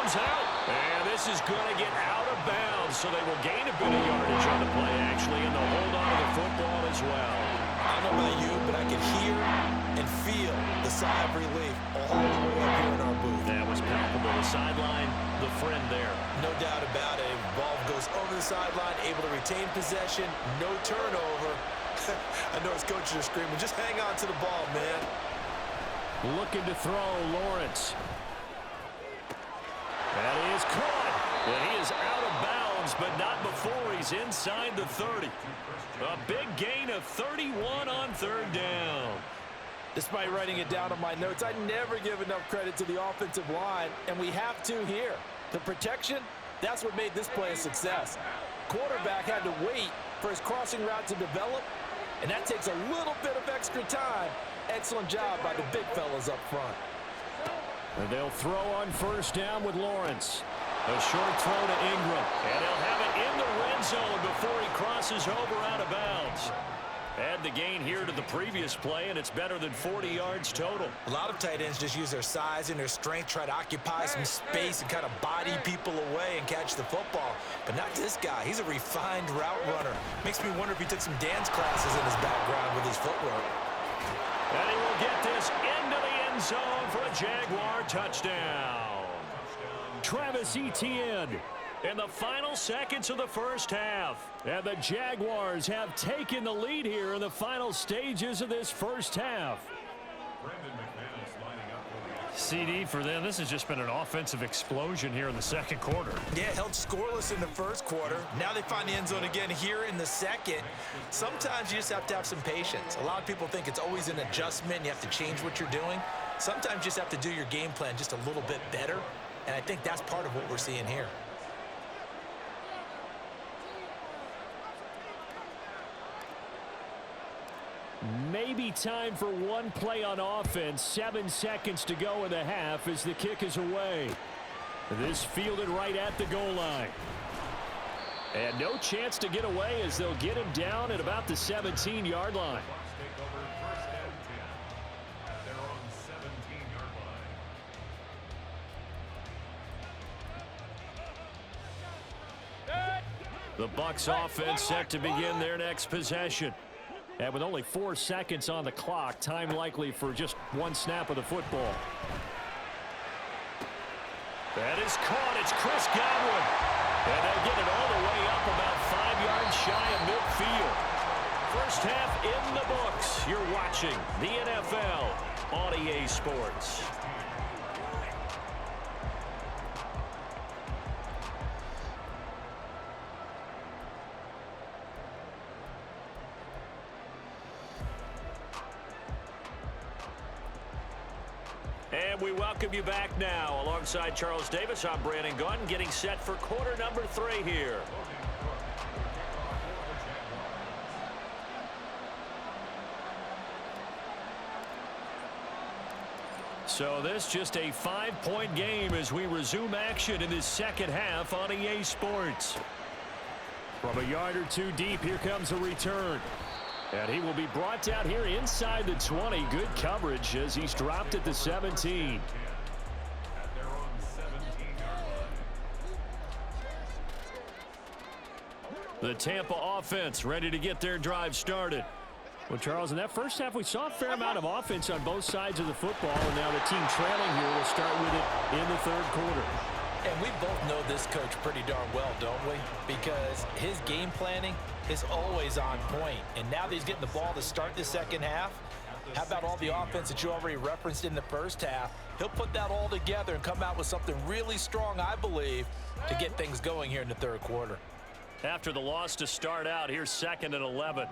comes out. And this is going to get out of bounds, so they will gain a bit of yardage on the play, actually, and they'll hold on to the football as well. I don't know about you, but I can hear and feel the sigh of relief all the way up here in our booth. That was palpable. The sideline, the friend there. No doubt about it. Ball goes over the sideline, able to retain possession, no turnover. I know his coaches are screaming, just hang on to the ball, man. Looking to throw, Lawrence. That is caught. And he is out of bounds, but not before he's inside the 30. A big gain of 31 on third down. Despite writing it down on my notes, I never give enough credit to the offensive line, and we have to here. The protection, that's what made this play a success. Quarterback had to wait for his crossing route to develop, and that takes a little bit of extra time. Excellent job by the big fellas up front. And they'll throw on first down with Lawrence. A short throw to Ingram. And he'll have it in the red zone before he crosses over out of bounds. Add the gain here to the previous play, and it's better than 40 yards total. A lot of tight ends just use their size and their strength, try to occupy some space and kind of body people away and catch the football. But not this guy. He's a refined route runner. Makes me wonder if he took some dance classes in his background with his footwork. And he will get this into the end zone for a Jaguar touchdown. Travis Etienne in the final seconds of the first half. And the Jaguars have taken the lead here in the final stages of this first half. CD for them, this has just been an offensive explosion here in the second quarter. Yeah, held scoreless in the first quarter. Now they find the end zone again here in the second. Sometimes you just have to have some patience. A lot of people think it's always an adjustment. You have to change what you're doing. Sometimes you just have to do your game plan just a little bit better. And I think that's part of what we're seeing here. Maybe time for one play on offense. 7 seconds to go in the half as the kick is away. This fielded right at the goal line. And no chance to get away as they'll get him down at about the 17-yard line. The Bucs offense set to begin their next possession. And with only 4 seconds on the clock, time likely for just one snap of the football. That is caught. It's Chris Godwin. And they get it all the way up about 5 yards shy of midfield. First half in the books. You're watching the NFL on EA Sports. And we welcome you back now. Alongside Charles Davis, I'm Brandon Gunn, getting set for quarter number 3 here. So this just a 5-point game as we resume action in this second half on EA Sports. From a yard or two deep, here comes a return. And he will be brought down here inside the 20. Good coverage as he's dropped at the 17. The Tampa offense ready to get their drive started. Well, Charles, in that first half, we saw a fair amount of offense on both sides of the football, and now the team trailing here will start with it in the third quarter. And we both know this coach pretty darn well, don't we? Because his game planning is always on point. And now that he's getting the ball to start the second half, how about all the offense that you already referenced in the first half? He'll put that all together and come out with something really strong, I believe, to get things going here in the third quarter. After the loss to start out, here's 2nd and 11.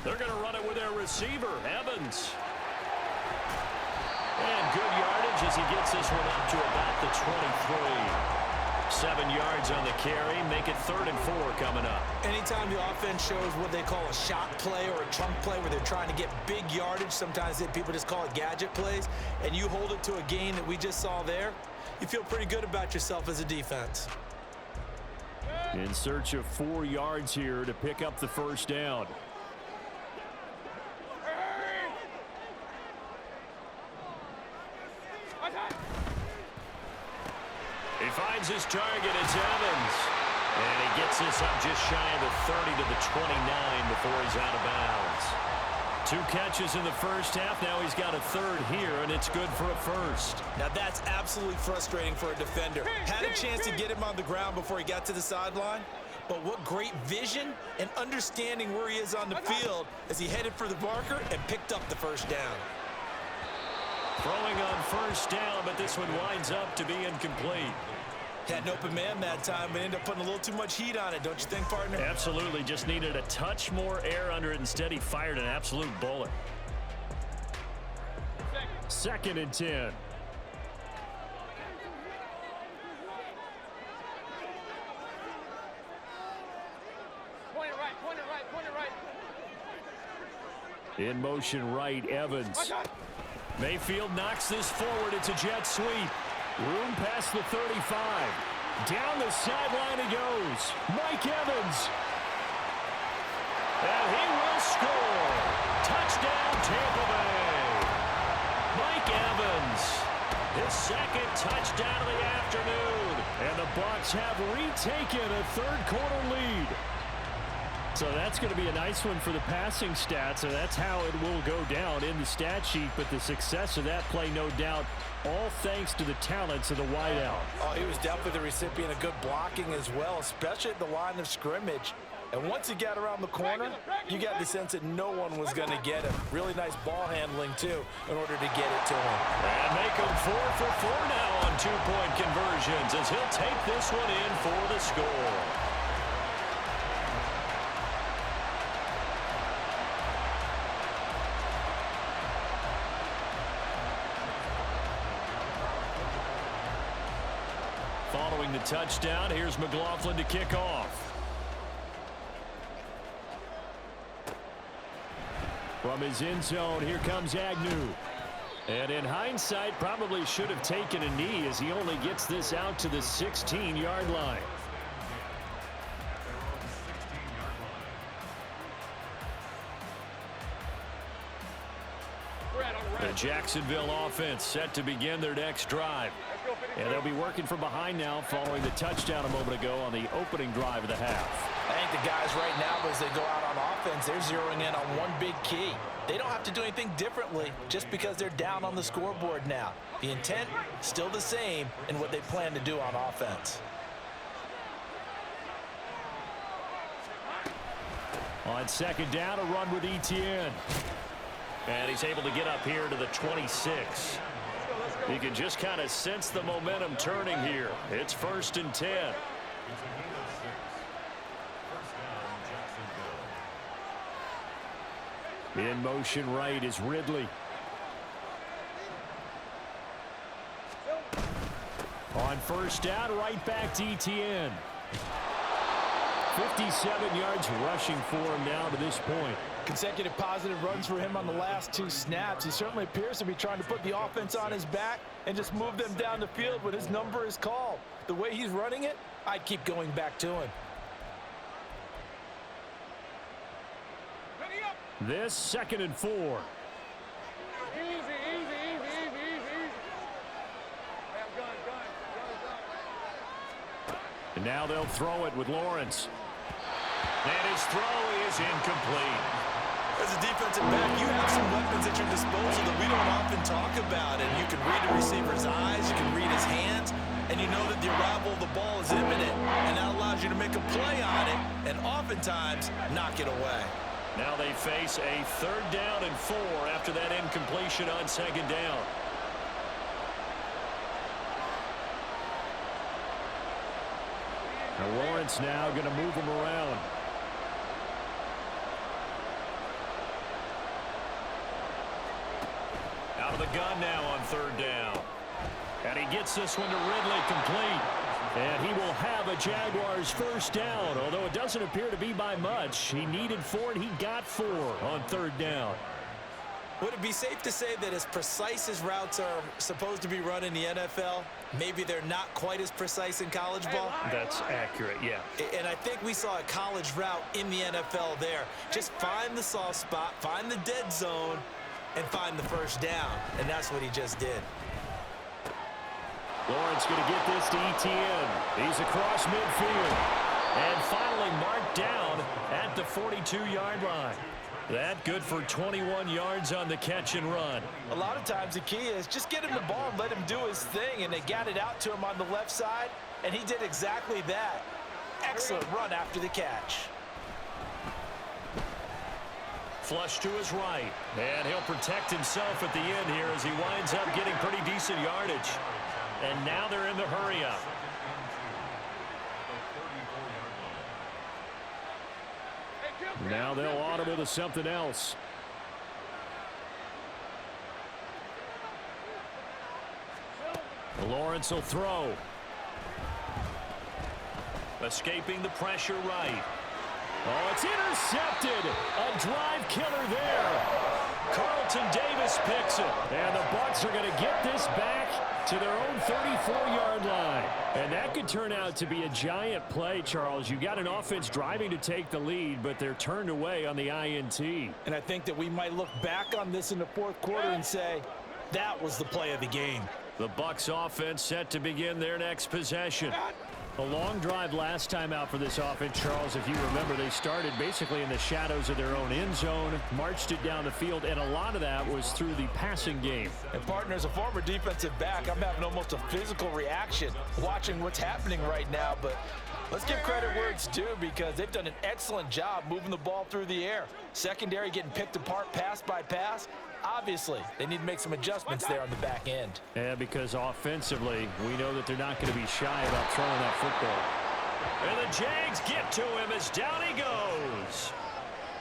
They're going to run it with their receiver, Evans. And good yardage as he gets this one up to about the 23. 7 yards on the carry. Make it 3rd and 4 coming up. Anytime the offense shows what they call a shot play or a chunk play where they're trying to get big yardage, sometimes people just call it gadget plays, and you hold it to a gain that we just saw there, you feel pretty good about yourself as a defense. In search of 4 yards here to pick up the first down. finds his target. It's Evans. And he gets this up just shy of the 30 to the 29 before he's out of bounds. 2 catches in the first half. Now he's got a third here, and it's good for a first. Now that's absolutely frustrating for a defender. Had a chance to get him on the ground before he got to the sideline. But what great vision and understanding where he is on the field as he headed for the marker and picked up the first down. Throwing on first down, but this one winds up to be incomplete. Had an open man that time, but ended up putting a little too much heat on it, don't you think, partner? Absolutely. Just needed a touch more air under it. Instead, he fired an absolute bullet. 2nd and 10. In motion right, Evans. Mayfield knocks this forward. It's a jet sweep. Room past the 35. Down the sideline he goes. Mike Evans. And he will score. Touchdown, Tampa Bay. Mike Evans. His 2nd touchdown of the afternoon. And the Bucs have retaken a third-quarter lead. So that's going to be a nice one for the passing stats, and that's how it will go down in the stat sheet. But the success of that play, no doubt, all thanks to the talents of the wideout. Oh, he was definitely the recipient of good blocking as well, especially at the line of scrimmage. And once he got around the corner, you got the sense that no one was going to get him. Really nice ball handling, too, in order to get it to him. And make him 4 for 4 now on 2-point conversions as he'll take this one in for the score. Following the touchdown, here's McLaughlin to kick off. From his end zone, here comes Agnew. And in hindsight, probably should have taken a knee as he only gets this out to the 16-yard line. The Jacksonville offense set to begin their next drive. And they'll be working from behind now following the touchdown a moment ago on the opening drive of the half. I think the guys right now, as they go out on offense, they're zeroing in on one big key. They don't have to do anything differently just because they're down on the scoreboard now. The intent still the same in what they plan to do on offense. On 2nd down, a run with Etienne. And he's able to get up here to the 26. You can just kind of sense the momentum turning here. It's 1st and 10. In motion right is Ridley. On 1st down, right back to Etienne. 57 yards rushing for him now to this point. Consecutive positive runs for him on the last 2 snaps. He certainly appears to be trying to put the offense on his back and just move them down the field when his number is called. The way he's running it, I'd keep going back to him. This 2nd and 4. And now they'll throw it with Lawrence. And his throw is incomplete. As a defensive back, you have some weapons at your disposal that we don't often talk about. And you can read the receiver's eyes, you can read his hands, and you know that the arrival of the ball is imminent. And that allows you to make a play on it and oftentimes knock it away. Now they face a 3rd down and 4 after that incompletion on 2nd down. Now Lawrence now going to move him around. Out of the gun now on 3rd down. And he gets this one to Ridley complete. And he will have a Jaguars 1st down, although it doesn't appear to be by much. He needed 4 and he got 4 on 3rd down. Would it be safe to say that as precise as routes are supposed to be run in the NFL, maybe they're not quite as precise in college ball? That's accurate, yeah. And I think we saw a college route in the NFL there. Just find the soft spot, find the dead zone, and find the 1st down. And that's what he just did. Lawrence going to get this to Etienne. He's across midfield. And finally marked down at the 42-yard line. That good for 21 yards on the catch and run. A lot of times the key is just get him the ball and let him do his thing, and they got it out to him on the left side, and he did exactly that. Excellent run after the catch. Flush to his right, and he'll protect himself at the end here as he winds up getting pretty decent yardage. And now they're in the hurry-up. Now they'll audible to something else. Lawrence will throw. Escaping the pressure right. Oh, it's intercepted. A drive killer there. Carlton Davis picks it. And the Bucs are going to get this back to their own 34-yard line. And that could turn out to be a giant play, Charles. You got an offense driving to take the lead, but they're turned away on the INT. And I think that we might look back on this in the fourth quarter and say, that was the play of the game. The Bucs offense set to begin their next possession. A long drive last time out for this offense, Charles. If you remember, they started basically in the shadows of their own end zone, marched it down the field, and a lot of that was through the passing game. And, partner, as a former defensive back, I'm having almost a physical reaction watching what's happening right now. But let's give credit where it's due, because they've done an excellent job moving the ball through the air. Secondary getting picked apart pass by pass. Obviously, they need to make some adjustments there on the back end. Yeah, because offensively, we know that they're not going to be shy about throwing that football. And the Jags get to him as down he goes.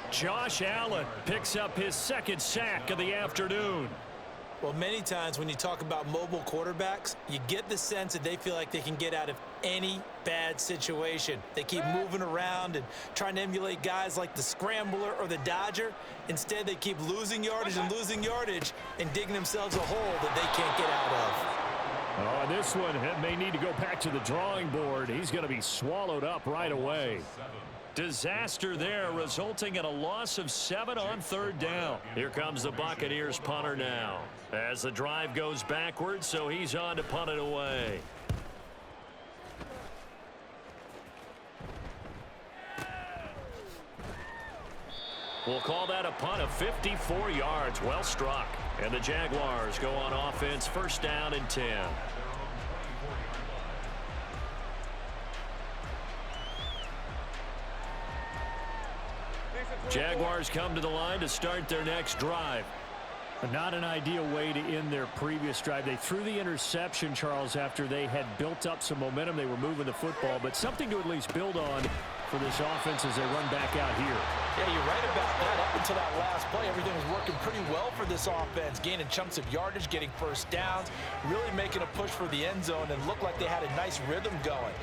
Josh Allen picks up his second sack of the afternoon. Well, many times when you talk about mobile quarterbacks, you get the sense that they feel like they can get out of any bad situation. They keep moving around and trying to emulate guys like the Scrambler or the Dodger. Instead, they keep losing yardage and digging themselves a hole that they can't get out of. Oh, and this one may need to go back to the drawing board. He's going to be swallowed up right away. Disaster there, resulting in a loss of 7 on third down. Here comes the Buccaneers punter now, as the drive goes backwards, so he's on to punt it away. We'll call that a punt of 54 yards. Well struck. And the Jaguars go on offense, first down and 10. Jaguars come to the line to start their next drive. Not an ideal way to end their previous drive. They threw the interception, Charles, after they had built up some momentum. They were moving the football, but something to at least build on for this offense as they run back out here. Yeah, you're right about that. Up until that last play, everything was working pretty well for this offense, gaining chunks of yardage, getting first downs, really making a push for the end zone, and looked like they had a nice rhythm going.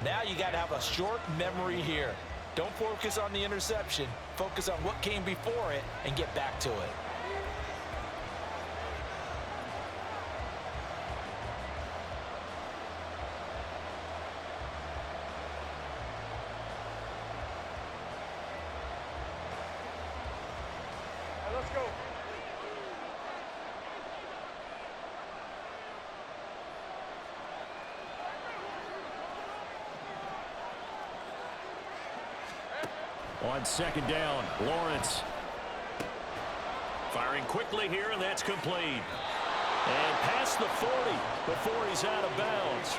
Now you got to have a short memory here. Don't focus on the interception. Focus on what came before it and get back to it. Let's go. On second down, Lawrence. Firing quickly here, and that's complete. And past the 40 before he's out of bounds.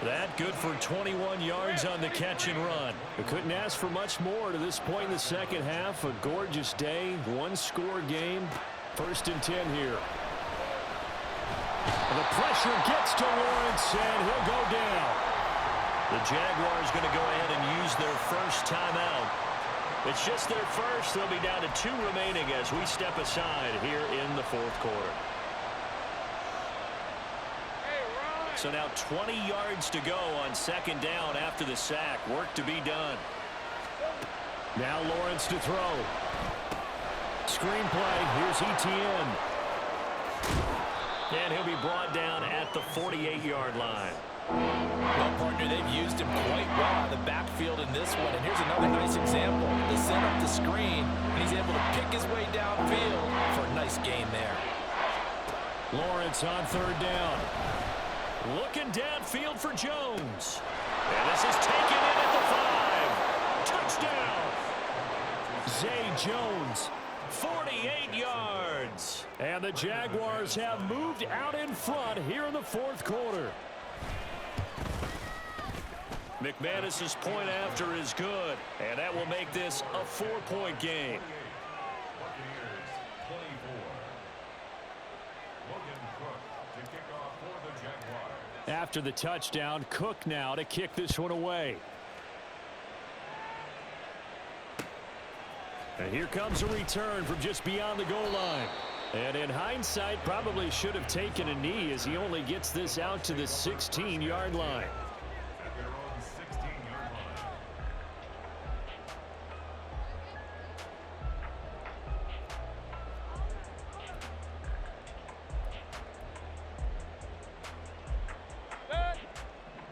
That good for 21 yards on the catch and run. We couldn't ask for much more to this point in the second half. A gorgeous day, one-score game. First and 10 here. And the pressure gets to Lawrence, and he'll go down. The Jaguars going to go ahead and use their first timeout. It's just their first. They'll be down to 2 remaining as we step aside here in the fourth quarter. So now 20 yards to go on second down after the sack. Work to be done. Now Lawrence to throw. Screenplay. Here's Etienne. And he'll be brought down at the 48-yard line. Well, partner, they've used him quite well on the backfield in this one. And here's another nice example. They set up the screen, and he's able to pick his way downfield for a nice gain there. Lawrence on third down. Looking downfield for Jones. And this is taken in at the 5. Touchdown. Zay Jones, 48 yards. And the Jaguars have moved out in front here in the fourth quarter. McManus's point after is good, and that will make this a 4-point game. After the touchdown, Cook now to kick this one away. And here comes a return from just beyond the goal line. And in hindsight, probably should have taken a knee as he only gets this out to the 16-yard line.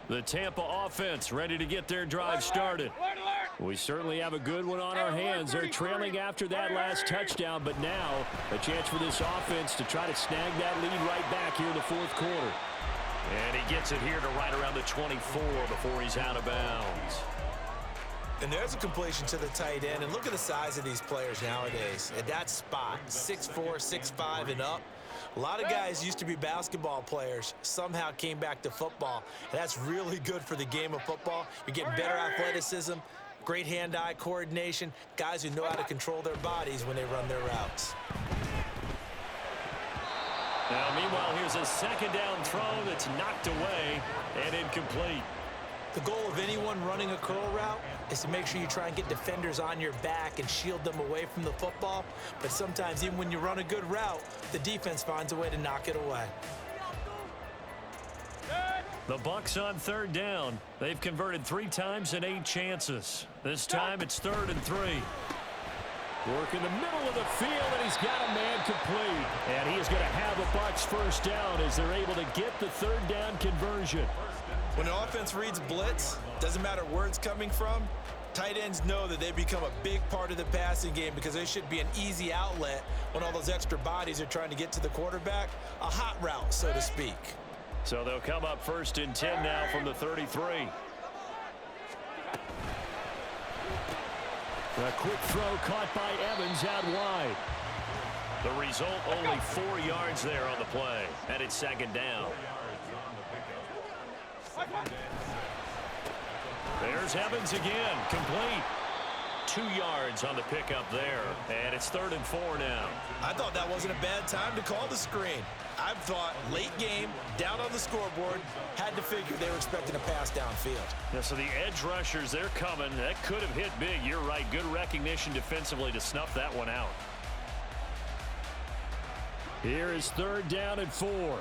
The Tampa offense ready to get their drive started. We certainly have a good one on our hands. They're trailing after that last touchdown, but now a chance for this offense to try to snag that lead right back here in the fourth quarter. And he gets it here to right around the 24 before he's out of bounds. And there's a completion to the tight end. And look at the size of these players nowadays. At that spot, 6'4", 6'5", and up. A lot of guys used to be basketball players, somehow came back to football. And that's really good for the game of football. You're getting better athleticism, great hand-eye coordination, guys who know how to control their bodies when they run their routes. Now, meanwhile, here's a second down throw that's knocked away and incomplete. The goal of anyone running a curl route is to make sure you try and get defenders on your back and shield them away from the football. But sometimes even when you run a good route, the defense finds a way to knock it away. The Bucs on third down. They've converted 3 times in 8 chances. This time it's 3rd and 3. Work in the middle of the field, and he's got a man complete. And he is going to have a Bucs first down as they're able to get the third down conversion. When an offense reads blitz, doesn't matter where it's coming from, tight ends know that they become a big part of the passing game because they should be an easy outlet when all those extra bodies are trying to get to the quarterback. A hot route, so to speak. So they'll come up 1st and 10 now from the 33. A quick throw caught by Evans out wide. The result, only 4 yards there on the play. And it's 2nd down. There's Evans again, complete. 2 yards on the pickup there, and it's 3rd and 4 now. I thought that wasn't a bad time to call the screen. I thought late game, down on the scoreboard, had to figure they were expecting a pass downfield. Yeah, so the edge rushers, they're coming. That could have hit big. You're right. Good recognition defensively to snuff that one out. Here is 3rd down and 4.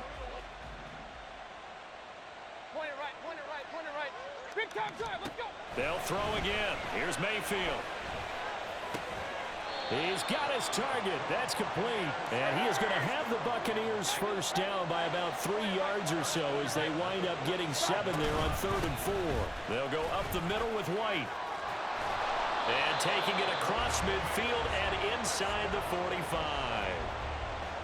They'll throw again. Here's Mayfield. He's got his target. That's complete. And he is going to have the Buccaneers first down by about 3 yards or so as they wind up getting 7 there on 3rd and 4. They'll go up the middle with White. And taking it across midfield and inside the 45.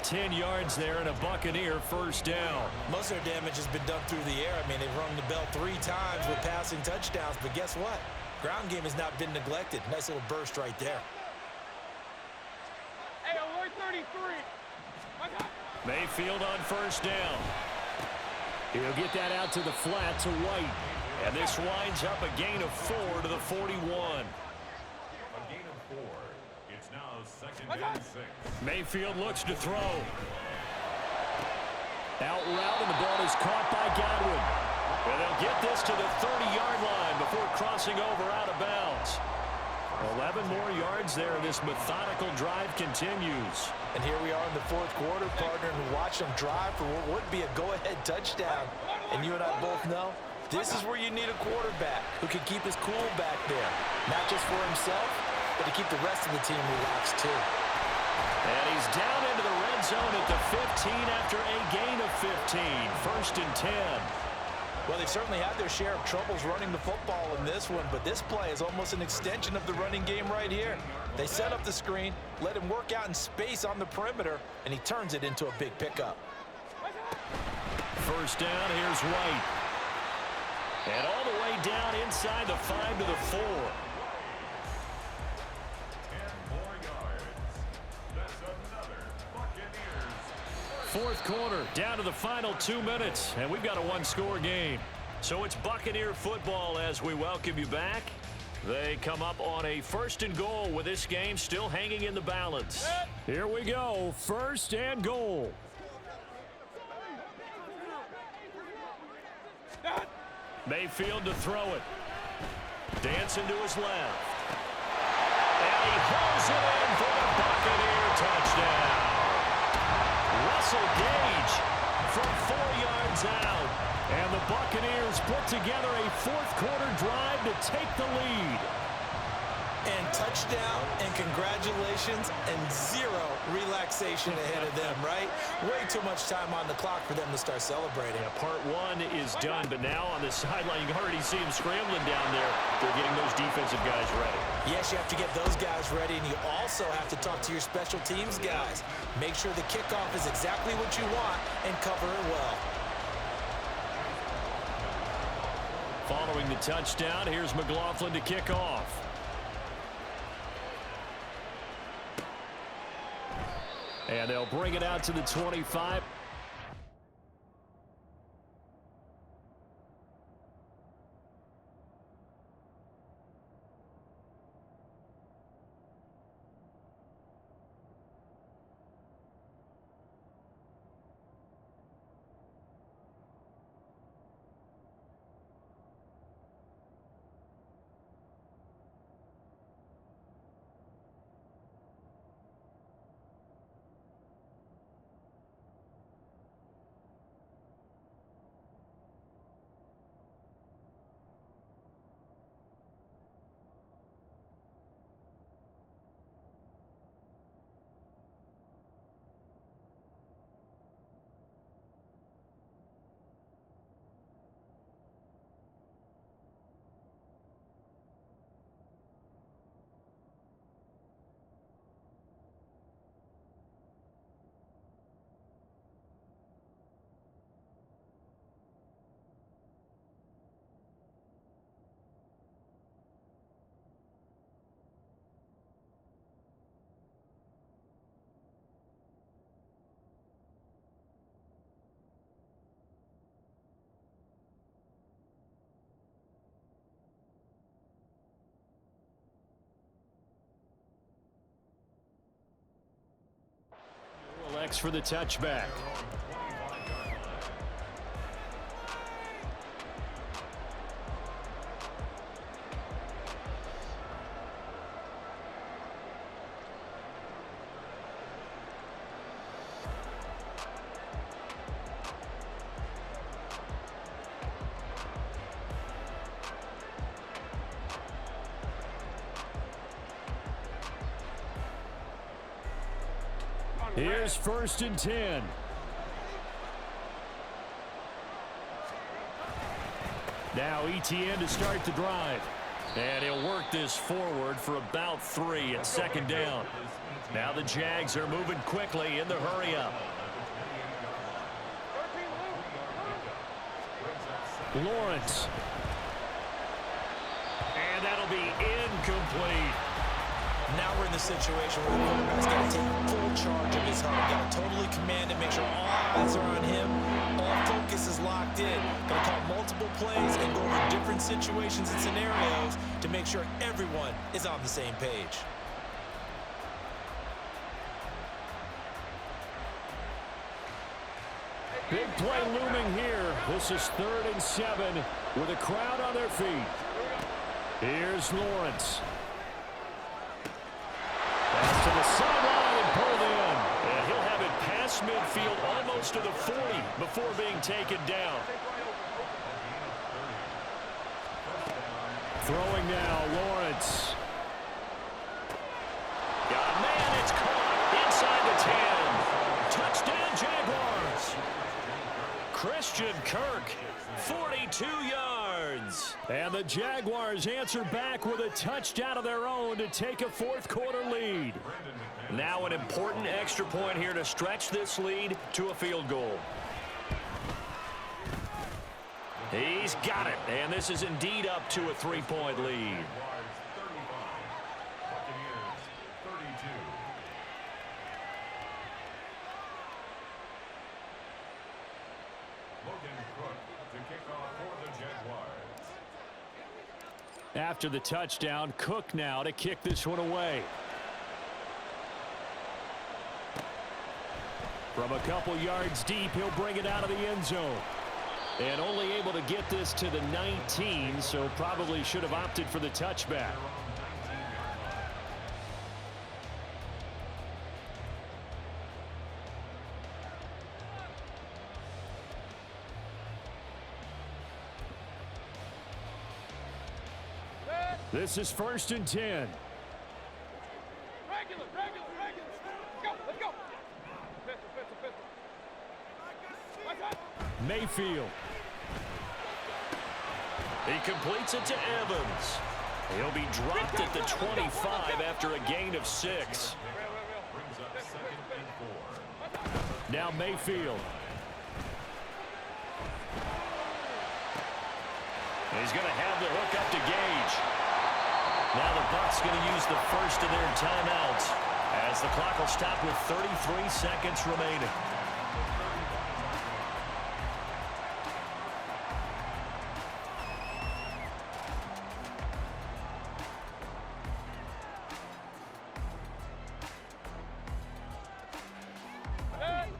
10 yards there and a Buccaneer first down. Most of their damage has been done through the air. I mean, they've rung the bell 3 times with passing touchdowns, but guess what? Ground game has not been neglected. Nice little burst right there. Hey, alert 33. Mayfield on first down. He'll get that out to the flat to White. And this winds up a gain of 4 to the 41. Mayfield looks to throw. Out route, and the ball is caught by Godwin. And they'll get this to the 30-yard line before crossing over out of bounds. 11 more yards there, and this methodical drive continues. And here we are in the fourth quarter, partner, and watch them drive for what would be a go-ahead touchdown. And you and I both know this is where you need a quarterback who can keep his cool back there. Not just for himself, but to keep the rest of the team relaxed too. And he's down into the red zone at the 15 after a gain of 15. 1st and 10. Well, they've certainly had their share of troubles running the football in this one, but this play is almost an extension of the running game right here. They set up the screen, let him work out in space on the perimeter, and he turns it into a big pickup. First down, here's White. And all the way down inside the 5 to the 4. 10 more yards. That's another Buccaneers. Fourth quarter, down to the final 2 minutes, and we've got a one-score game. So it's Buccaneer football as we welcome you back. They come up on a 1st and goal with this game still hanging in the balance. Here we go, 1st and goal. Mayfield to throw it. Dancing to his left. And he hauls it in for the Buccaneer touchdown. Russell Gage from 4 yards out. And the Buccaneers put together a fourth-quarter drive to take the lead. And touchdown, and congratulations, and zero relaxation ahead of them, right? Way too much time on the clock for them to start celebrating. Yeah, part 1 is done, but now on the sideline, you can already see them scrambling down there. They're getting those defensive guys ready. Yes, you have to get those guys ready, and you also have to talk to your special teams guys. Make sure the kickoff is exactly what you want and cover it well. Following the touchdown, here's McLaughlin to kick off. And they'll bring it out to the 25. X for the touchback. Here's 1st and 10. Now ETN to start the drive. And he'll work this forward for about 3 at 2nd down. Now the Jags are moving quickly in the hurry-up. Lawrence. And that'll be incomplete. Now we're in the situation where the quarterback's got to take full charge of his hunt. Got to totally command and make sure all eyes are on him. All focus is locked in. Got to call multiple plays and go over different situations and scenarios to make sure everyone is on the same page. Big play looming here. This is 3rd and 7 with a crowd on their feet. Here's Lawrence. Pass to the sideline and pulled in. And he'll have it past midfield almost to the 40 before being taken down. Throwing now, Lawrence. Got a man, it's caught inside the 10. Touchdown, Jaguars. Christian Kirk, 42 yards. And the Jaguars answer back with a touchdown of their own to take a fourth-quarter lead. Now an important extra point here to stretch this lead to a field goal. He's got it, and this is indeed up to a 3-point lead. Jaguars 35, Buccaneers 32. Logan Cook to kick off for the Jaguars. After the touchdown, Cook now to kick this one away. From a couple yards deep, he'll bring it out of the end zone. And only able to get this to the 19, so probably should have opted for the touchback. This is 1st and 10. Regular. Let's go. Pistol. Mayfield. He completes it to Evans. He'll be dropped at the 25 after a gain of 6. Brings up 2nd and 4. Now Mayfield. He's going to have the hook up to Gage. Now the Bucs going to use the first of their timeouts as the clock will stop with 33 seconds remaining.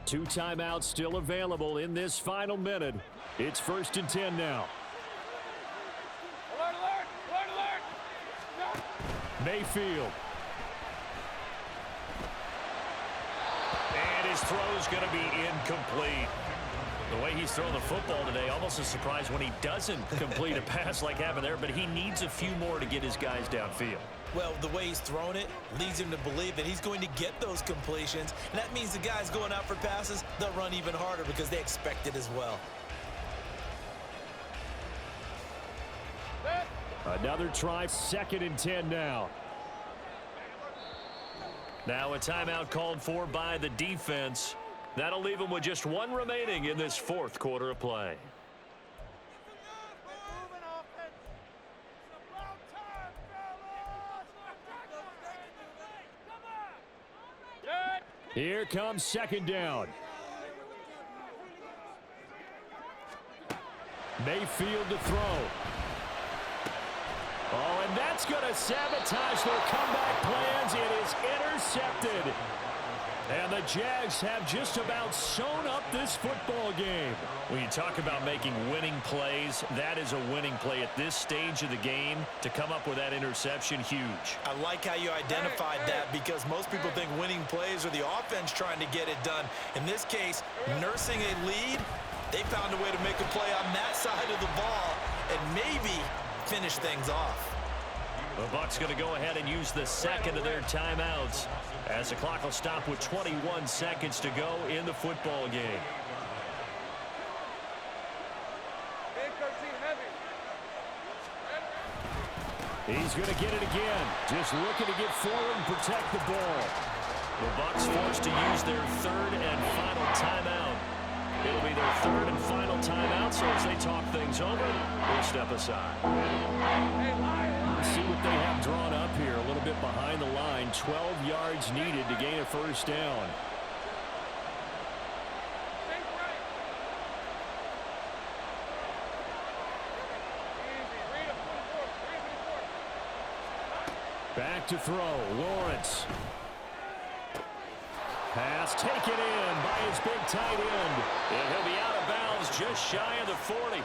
Two timeouts still available in this final minute. It's 1st and 10 now. Alert. Mayfield. And his throw's going to be incomplete. The way he's throwing the football today, almost a surprise when he doesn't complete a pass like happened there, but he needs a few more to get his guys downfield. Well, the way he's thrown it leads him to believe that he's going to get those completions. And that means the guys going out for passes, they'll run even harder because they expect it as well. Another try, 2nd and 10 now. Now a timeout called for by the defense. That'll leave them with just one remaining in this 4th quarter of play. Here comes 2nd down. Mayfield to throw. Oh, and that's going to sabotage their comeback plans. It is intercepted. And the Jags have just about sewn up this football game. When you talk about making winning plays, that is a winning play at this stage of the game. To come up with that interception, huge. I like how you identified that because most people think winning plays are the offense trying to get it done. In this case, nursing a lead, they found a way to make a play on that side of the ball and maybe finish things off. The Bucs going to go ahead and use the 2nd of their timeouts as the clock will stop with 21 seconds to go in the football game. He's going to get it again. Just looking to get forward and protect the ball. The Bucs forced to use their 3rd and final timeout. It'll be their 3rd and final timeout, so as they talk things over, we'll step aside. Let's see what they have drawn up here. A little bit behind the line. 12 yards needed to gain a 1st down. Back to throw. Lawrence. Pass taken in by his big tight end. And he'll be out of bounds just shy of the 40.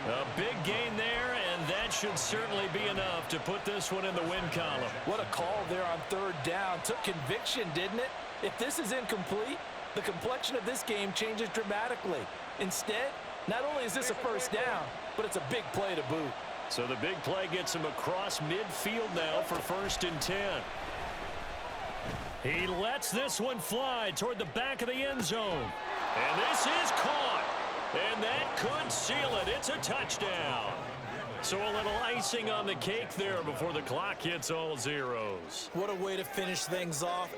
A big gain there, and that should certainly be enough to put this one in the win column. What a call there on 3rd down. Took conviction, didn't it? If this is incomplete, the complexion of this game changes dramatically. Instead, not only is this a 1st down, but it's a big play to boot. So the big play gets him across midfield now for 1st and 10. He lets this one fly toward the back of the end zone. And this is caught. And that could seal it. It's a touchdown. So a little icing on the cake there before the clock hits all zeros. What a way to finish things off.